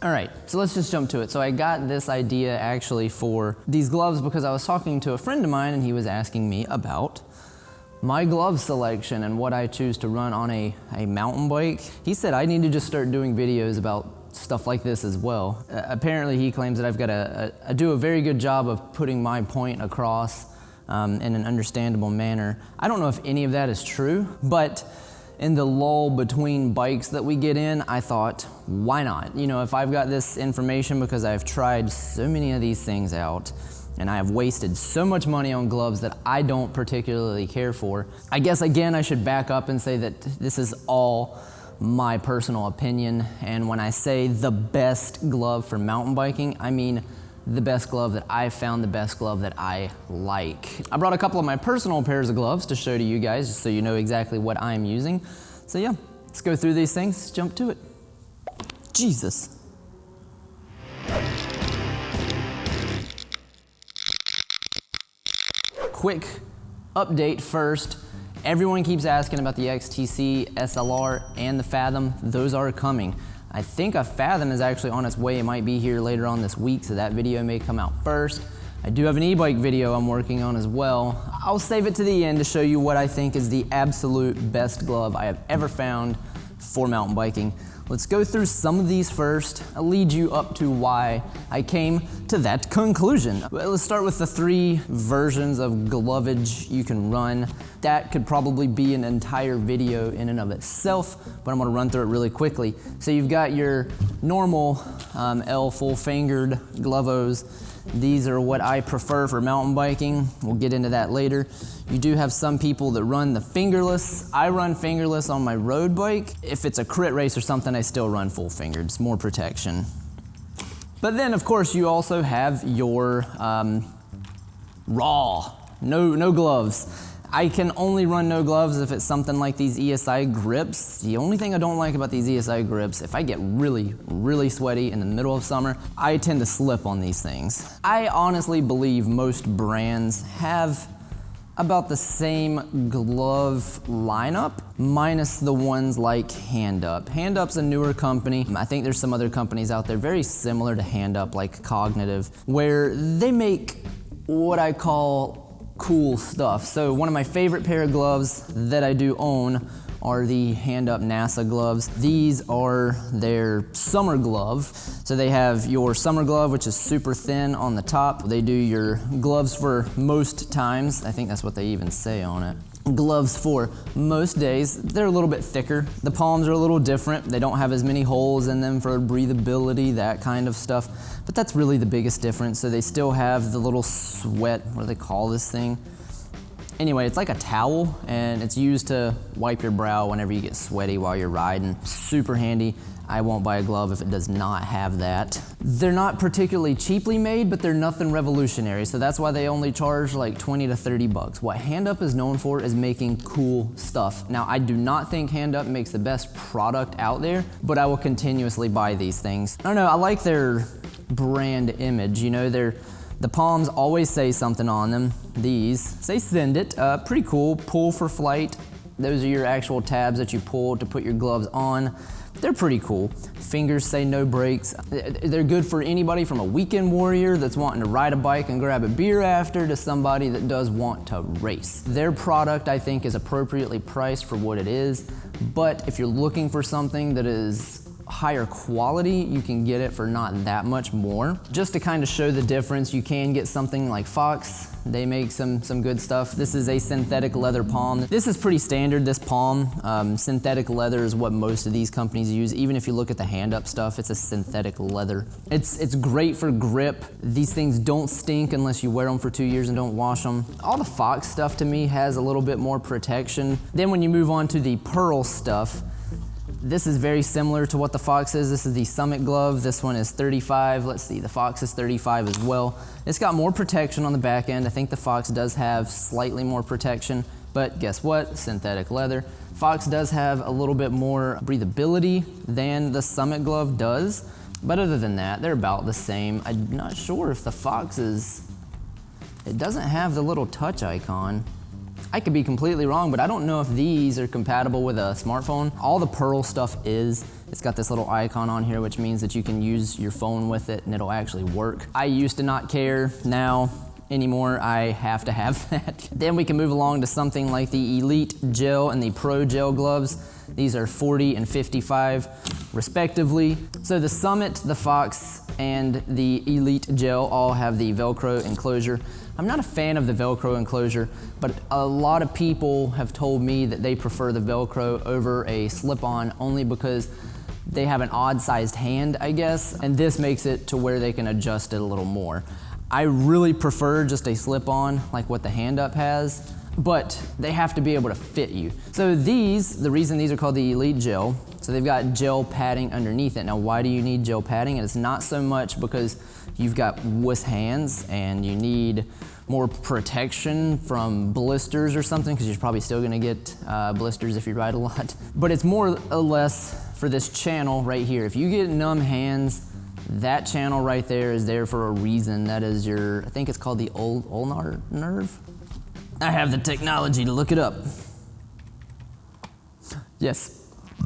All right, so let's just jump to it. So I got this idea actually for these gloves because I was talking to a friend of mine and he was asking me about my glove selection and what I choose to run on a mountain bike. He said I need to just start doing videos about stuff like this as well. Apparently he claims that I've got I do a very good job of putting my point across in an understandable manner. I don't know if any of that is true, but in the lull between bikes that we get in, I thought, why not? You know, if I've got this information because I've tried so many of these things out and I have wasted so much money on gloves that I don't particularly care for, I guess again I should back up and say that this is all my personal opinion, and when I say the best glove for mountain biking, I mean the best glove that I found, the best glove that I like. I brought a couple of my personal pairs of gloves to show to you guys just so you know exactly what I'm using. So yeah, let's go through these things, jump to it. Jesus. Quick update first. Everyone keeps asking about the XTC, SLR, and the Fathom. Those are coming. I think a Fathom is actually on its way. It might be here later on this week, so that video may come out first. I do have an e-bike video I'm working on as well. I'll save it to the end to show you what I think is the absolute best glove I have ever found for mountain biking. Let's go through some of these first. I'll lead you up to why I came to that conclusion. Let's start with the 3 versions of glovage you can run. That could probably be an entire video in and of itself, but I'm gonna run through it really quickly. So you've got your normal L full-fingered glovos. These are what I prefer for mountain biking. We'll get into that later. You do have some people that run the fingerless. I run fingerless on my road bike. If it's a crit race or something, I still run full fingered. It's more protection. But then of course you also have your raw, no gloves. I can only run no gloves if it's something like these ESI grips. The only thing I don't like about these ESI grips, if I get really, really sweaty in the middle of summer, I tend to slip on these things. I honestly believe most brands have about the same glove lineup, minus the ones like Handup. Handup's a newer company. I think there's some other companies out there very similar to Handup, like Cognitive, where they make what I call cool stuff. So one of my favorite pair of gloves that I do own are the Handup NASA gloves. These are their summer glove. So they have your summer glove, which is super thin on the top. They do your gloves for most times. I think that's what they even say on it. Gloves for most days. They're a little bit thicker. The palms are a little different. They don't have as many holes in them for breathability, that kind of stuff. But that's really the biggest difference. So they still have the little sweat, what do they call this thing? Anyway, it's like a towel and it's used to wipe your brow whenever you get sweaty while you're riding. Super handy. I won't buy a glove if it does not have that. They're not particularly cheaply made, but they're nothing revolutionary. So that's why they only charge like 20 to 30 bucks. What Handup is known for is making cool stuff. Now, I do not think Handup makes the best product out there, but I will continuously buy these things. I don't know, I like their brand image. You know, the palms always say something on them. These say send it, pretty cool. Pull for flight. Those are your actual tabs that you pull to put your gloves on. They're pretty cool. Fingers say no brakes. They're good for anybody from a weekend warrior that's wanting to ride a bike and grab a beer after to somebody that does want to race. Their product, I think, is appropriately priced for what it is, but if you're looking for something that is higher quality, you can get it for not that much more. Just to kind of show the difference, you can get something like Fox. They make some good stuff. This is a synthetic leather palm. This is pretty standard, this palm. Synthetic leather is what most of these companies use. Even if you look at the Handup stuff, it's a synthetic leather. It's great for grip. These things don't stink unless you wear them for 2 years and don't wash them. All the Fox stuff to me has a little bit more protection. Then when you move on to the Pearl stuff, this is very similar to what the Fox is. This is the Summit glove. This one is 35. Let's see, the Fox is 35 as well. It's got more protection on the back end. I think the Fox does have slightly more protection, but guess what? Synthetic leather. Fox does have a little bit more breathability than the Summit glove does, but other than that, they're about the same. I'm not sure if the Fox it doesn't have the little touch icon. I could be completely wrong, but I don't know if these are compatible with a smartphone. All the Pearl stuff is. It's got this little icon on here, which means that you can use your phone with it and it'll actually work. I used to not care. Now, anymore, I have to have that. Then we can move along to something like the Elite Gel and the Pro Gel gloves. These are 40 and 55 respectively. So the Summit, the Fox, and the Elite Gel all have the Velcro enclosure. I'm not a fan of the Velcro enclosure, but a lot of people have told me that they prefer the Velcro over a slip-on only because they have an odd-sized hand, I guess, and this makes it to where they can adjust it a little more. I really prefer just a slip-on like what the Handup has, but they have to be able to fit you. So these, the reason these are called the Elite Gel, so they've got gel padding underneath it. Now, why do you need gel padding? And it's not so much because you've got wuss hands and you need more protection from blisters or something, because you're probably still gonna get blisters if you ride a lot. But it's more or less for this channel right here. If you get numb hands, that channel right there is there for a reason. That is your, I think it's called the ulnar nerve. I have the technology to look it up. Yes.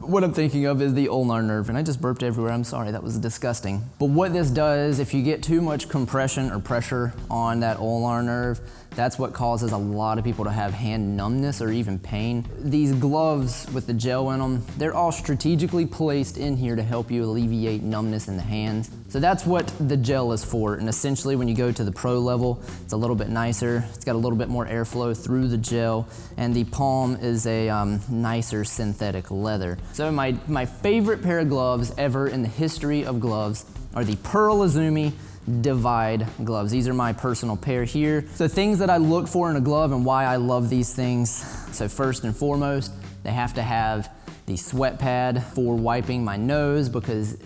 What I'm thinking of is the ulnar nerve, and I just burped everywhere. I'm sorry, that was disgusting. But what this does, if you get too much compression or pressure on that ulnar nerve, that's what causes a lot of people to have hand numbness or even pain. These gloves with the gel in them, they're all strategically placed in here to help you alleviate numbness in the hands. So that's what the gel is for. And essentially when you go to the pro level, it's a little bit nicer. It's got a little bit more airflow through the gel, and the palm is a nicer synthetic leather. So my favorite pair of gloves ever in the history of gloves are the Pearl Izumi Divide gloves. These are my personal pair here. So things that I look for in a glove and why I love these things. So first and foremost, they have to have the sweat pad for wiping my nose, because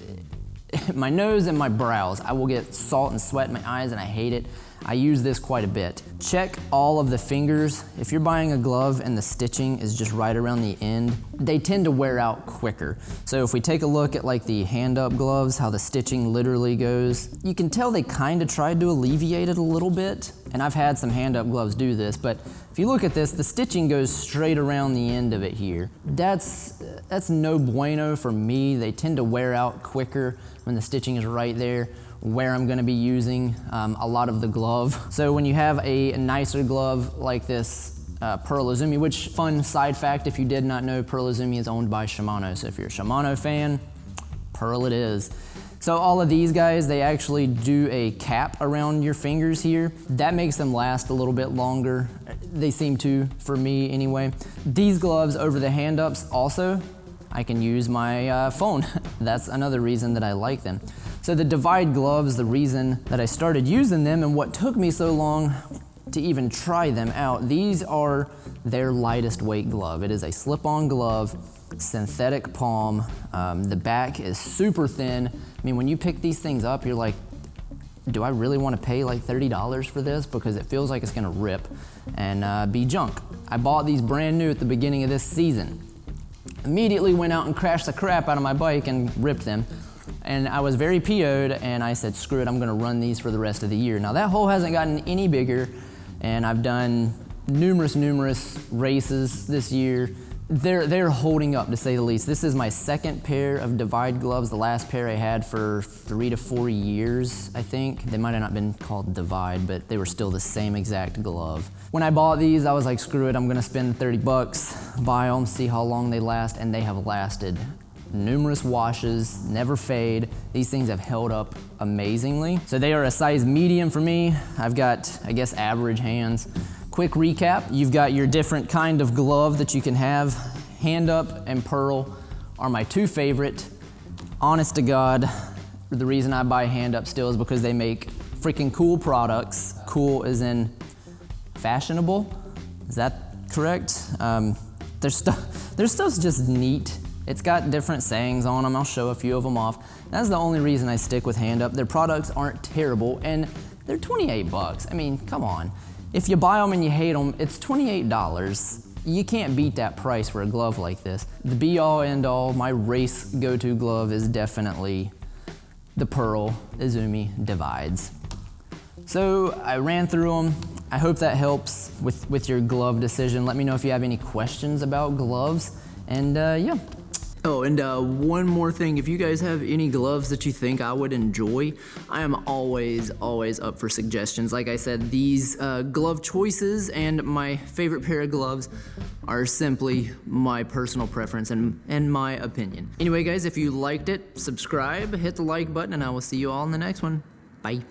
my nose and my brows, I will get salt and sweat in my eyes and I hate it. I use this quite a bit. Check all of the fingers. If you're buying a glove and the stitching is just right around the end, they tend to wear out quicker. So if we take a look at like the Handup gloves, how the stitching literally goes, you can tell they kind of tried to alleviate it a little bit. And I've had some Handup gloves do this, but if you look at this, the stitching goes straight around the end of it here. That's no bueno for me. They tend to wear out quicker when the stitching is right there where I'm gonna be using a lot of the glove. So when you have a nicer glove like this Pearl Izumi, which, fun side fact, if you did not know, Pearl Izumi is owned by Shimano. So if you're a Shimano fan, Pearl it is. So all of these guys, they actually do a cap around your fingers here. That makes them last a little bit longer. They seem to, for me anyway. These gloves over the Handups also, I can use my phone. That's another reason that I like them. So the Divide gloves, the reason that I started using them and what took me so long to even try them out, these are their lightest weight glove. It is a slip-on glove, synthetic palm. The back is super thin. I mean, when you pick these things up, you're like, do I really want to pay like $30 for this? Because it feels like it's gonna rip and be junk. I bought these brand new at the beginning of this season. Immediately went out and crashed the crap out of my bike and ripped them. And I was very PO'd, and I said, screw it, I'm gonna run these for the rest of the year. Now that hole hasn't gotten any bigger, and I've done numerous races this year. They're holding up, to say the least. This is my second pair of Divide gloves. The last pair I had for 3 to 4 years, I think. They might have not been called Divide, but they were still the same exact glove. When I bought these, I was like, screw it, I'm gonna spend 30 bucks, buy them, see how long they last, and they have lasted. Numerous washes, never fade. These things have held up amazingly. So they are a size medium for me. I've got, I guess, average hands. Quick recap, you've got your different kind of glove that you can have. Handup and Pearl are my two favorite. Honest to God, the reason I buy Handup still is because they make freaking cool products. Cool as in fashionable, is that correct? Their stuff's just neat. It's got different sayings on them. I'll show a few of them off. That's the only reason I stick with Handup. Their products aren't terrible, and they're 28 bucks. I mean, come on. If you buy them and you hate them, it's $28. You can't beat that price for a glove like this. The be-all, end-all, my race go-to glove is definitely the Pearl Izumi Divides. So I ran through them. I hope that helps with your glove decision. Let me know if you have any questions about gloves. And yeah, Oh, and one more thing, if you guys have any gloves that you think I would enjoy, I am always up for suggestions. Like I said, these glove choices and my favorite pair of gloves are simply my personal preference and my opinion. Anyway, guys, if you liked it, subscribe, hit the like button, and I will see you all in the next one. Bye.